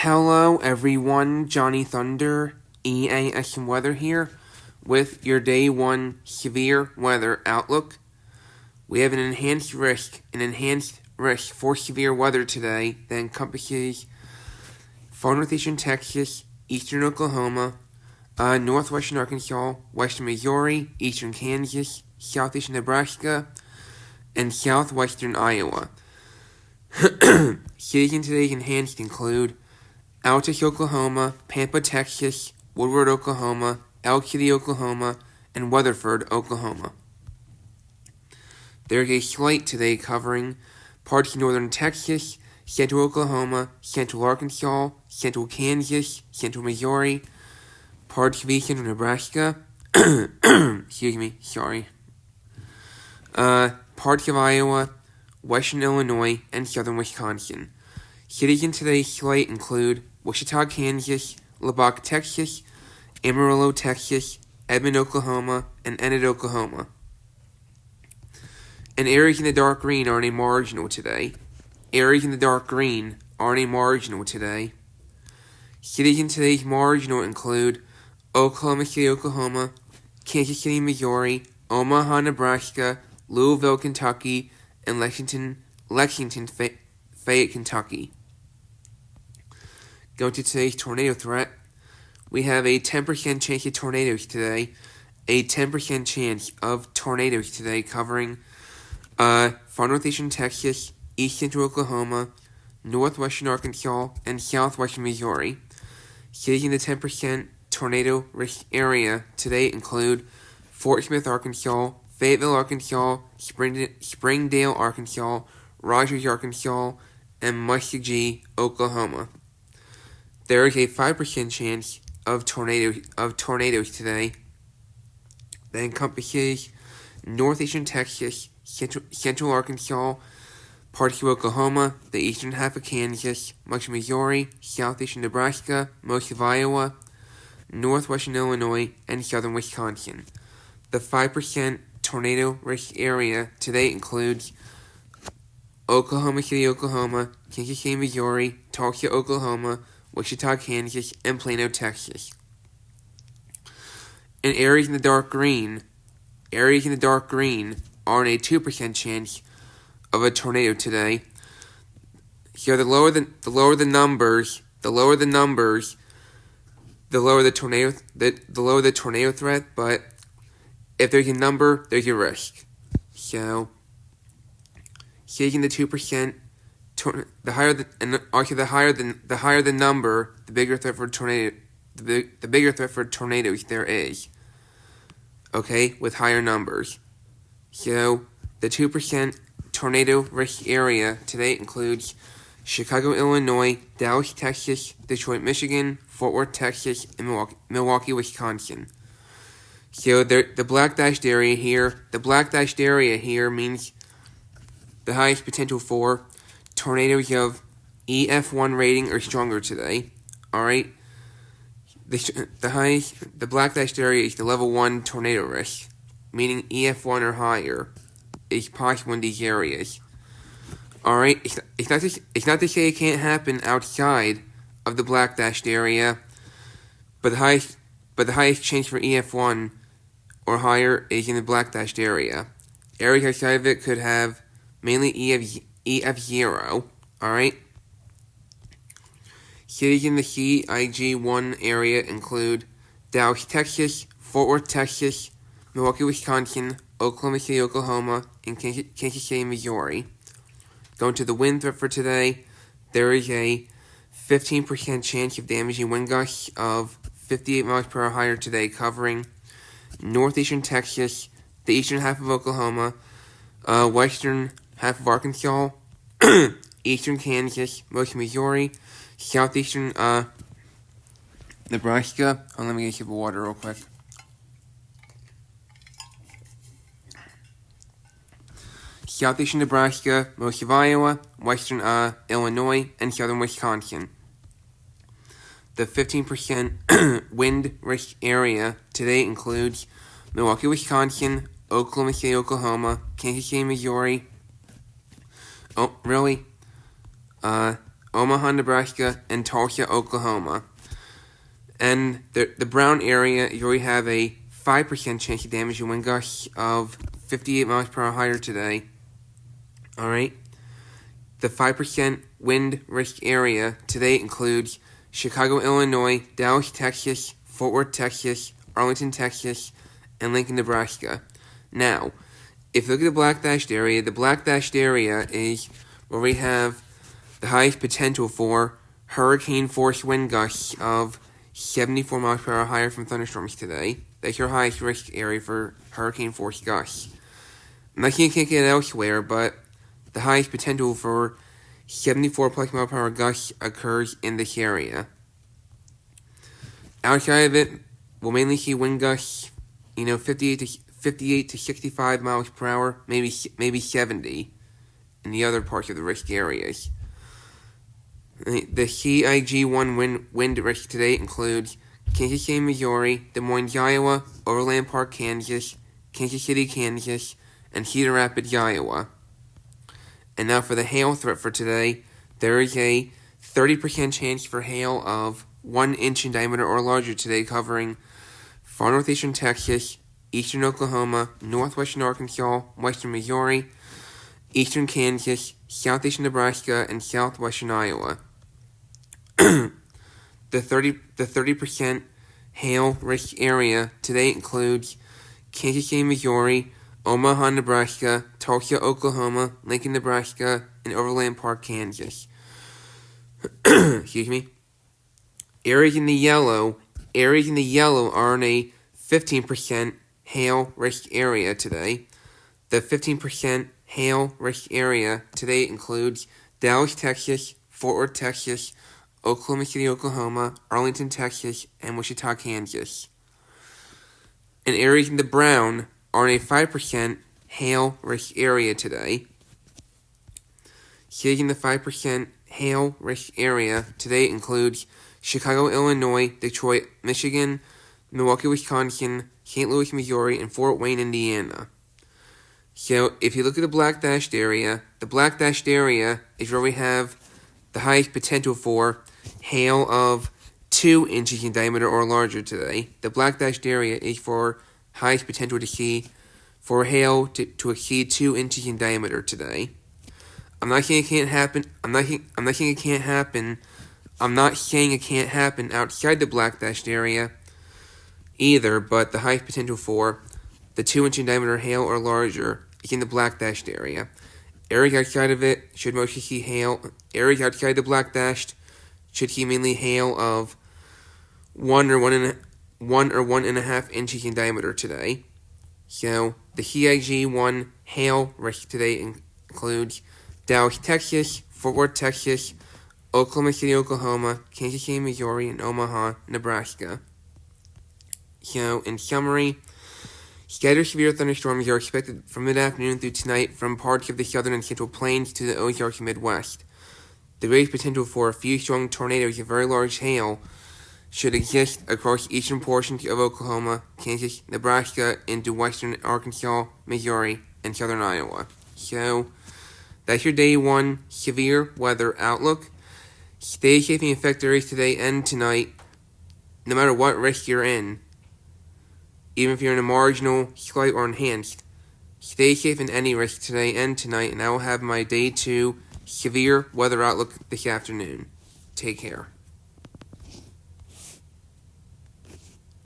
Hello everyone, Johnny Thunder, EAS&Weather here with your Day 1 severe weather outlook. We have an enhanced risk for severe weather today that encompasses far northeastern Texas, eastern Oklahoma, northwestern Arkansas, western Missouri, eastern Kansas, southeastern Nebraska, and southwestern Iowa. Cities in today's enhanced include Altus, Oklahoma, Pampa, Texas, Woodward, Oklahoma, Elk City, Oklahoma, and Weatherford, Oklahoma. There is a slight today covering parts of northern Texas, central Oklahoma, central Arkansas, central Kansas, central Missouri, parts of eastern Nebraska, parts of Iowa, western Illinois, and southern Wisconsin. Cities in today's slate include Wichita, Kansas, Lubbock, Texas, Amarillo, Texas, Edmond, Oklahoma, and Enid, Oklahoma. And areas in the dark green are a marginal today. Cities in today's marginal include Oklahoma City, Oklahoma, Kansas City, Missouri, Omaha, Nebraska, Louisville, Kentucky, and Lexington, Fayette, Kentucky. Going to today's tornado threat, we have a 10% chance of tornadoes today. A 10% chance of tornadoes today covering far northeastern Texas, east central Oklahoma, northwestern Arkansas, and southwestern Missouri. Cities in the 10% tornado risk area today include Fort Smith, Arkansas, Fayetteville, Arkansas, Springdale, Arkansas, Rogers, Arkansas, and Muskogee, Oklahoma. There is a 5% chance of tornadoes today that encompasses northeastern Texas, central Arkansas, parts of Oklahoma, the eastern half of Kansas, much of Missouri, southeastern Nebraska, most of Iowa, northwestern Illinois, and southern Wisconsin. The 5% tornado risk area today includes Oklahoma City, Oklahoma, Kansas City, Missouri, Tulsa, Oklahoma, Wichita, Kansas, and Plano, Texas. And areas in the dark green are in a 2% chance of a tornado today. So the lower the numbers, the lower the tornado threat, but if there's a number, there's a risk. So, taking the 2%, the higher the number, the bigger threat for tornado. The bigger threat for tornadoes there is. Okay, with higher numbers. So the 2% tornado risk area today includes Chicago, Illinois, Dallas, Texas, Detroit, Michigan, Fort Worth, Texas, and Milwaukee, Wisconsin. So the black dashed area here means the highest potential for tornadoes of EF1 rating or stronger today. Alright? The black dashed area is the level 1 tornado risk, meaning EF1 or higher is possible in these areas. Alright? It's not to say it can't happen outside of the black dashed area, but the highest chance for EF1 or higher is in the black dashed area. Areas outside of it could have mainly EF0, alright? Cities in the CIG1 area include Dallas, Texas, Fort Worth, Texas, Milwaukee, Wisconsin, Oklahoma City, Oklahoma, and Kansas City, Missouri. Going to the wind threat for today, there is a 15% chance of damaging wind gusts of 58 miles per hour higher today, covering northeastern Texas, the eastern half of Oklahoma, western half of Arkansas, eastern Kansas, most of Missouri, southeastern Nebraska. Let me get a sip of water real quick. Southeastern Nebraska, most of Iowa, western Illinois, and southern Wisconsin. The 15% wind risk area today includes Milwaukee, Wisconsin, Oklahoma City, Oklahoma, Kansas City, Missouri. Omaha, Nebraska, and Tulsa, Oklahoma. And the brown area, you already have a 5% chance of damage and wind gusts of 58 miles per hour higher today. Alright? The 5% wind risk area today includes Chicago, Illinois, Dallas, Texas, Fort Worth, Texas, Arlington, Texas, and Lincoln, Nebraska. Now, if you look at the black dashed area, the black dashed area is where we have the highest potential for hurricane force wind gusts of 74 miles per hour higher from thunderstorms today. That's your highest risk area for hurricane force gusts. I'm not saying you can't get it elsewhere, but the highest potential for 74 plus mile per hour gusts occurs in this area. Outside of it, we'll mainly see wind gusts, 58 to 65 miles per hour, maybe 70 in the other parts of the risk areas. The CIG1 wind risk today includes Kansas City, Missouri, Des Moines, Iowa, Overland Park, Kansas, Kansas City, Kansas, and Cedar Rapids, Iowa. And now for the hail threat for today, there is a 30% chance for hail of 1 inch in diameter or larger today, covering far northeastern Texas, eastern Oklahoma, northwestern Arkansas, western Missouri, eastern Kansas, southeastern Nebraska, and southwestern Iowa. The 30% hail risk area today includes Kansas City, Missouri, Omaha, Nebraska, Tulsa, Oklahoma, Lincoln, Nebraska, and Overland Park, Kansas. Excuse me. Areas in the yellow are in a 15% hail risk area today. The 15% hail risk area today includes Dallas, Texas, Fort Worth, Texas, Oklahoma City, Oklahoma, Arlington, Texas, and Wichita, Kansas. And areas in the brown are in a 5% hail risk area today. Cities in the 5% hail risk area today includes Chicago, Illinois, Detroit, Michigan, Milwaukee, Wisconsin, St. Louis, Missouri, and Fort Wayne, Indiana. So if you look at the black dashed area is where we have the highest potential for hail of 2 inches in diameter or larger today. The black dashed area is for highest potential to see for hail to exceed 2 inches in diameter today. I'm not saying it can't happen. I'm not saying it can't happen. I'm not saying it can't happen outside the black dashed area either, but the highest potential for the 2 inch in diameter hail or larger is in the black dashed area. Areas outside of it should mostly see hail. Areas outside the black dashed should see mainly hail of 1 or 1.5 inches in diameter today. So the CIG1 hail risk today includes Dallas, Texas, Fort Worth, Texas, Oklahoma City, Oklahoma, Kansas City, Missouri, and Omaha, Nebraska. So, in summary, scattered severe thunderstorms are expected from mid-afternoon through tonight from parts of the southern and central plains to the Ozarks and Midwest. The greatest potential for a few strong tornadoes of very large hail should exist across eastern portions of Oklahoma, Kansas, Nebraska, into western Arkansas, Missouri, and southern Iowa. So, that's your Day 1 severe weather outlook. Stay safe in affected areas today and tonight, no matter what risk you're in. Even if you're in a marginal, slight, or enhanced, stay safe in any risk today and tonight, and I will have my Day 2 severe weather outlook this afternoon. Take care.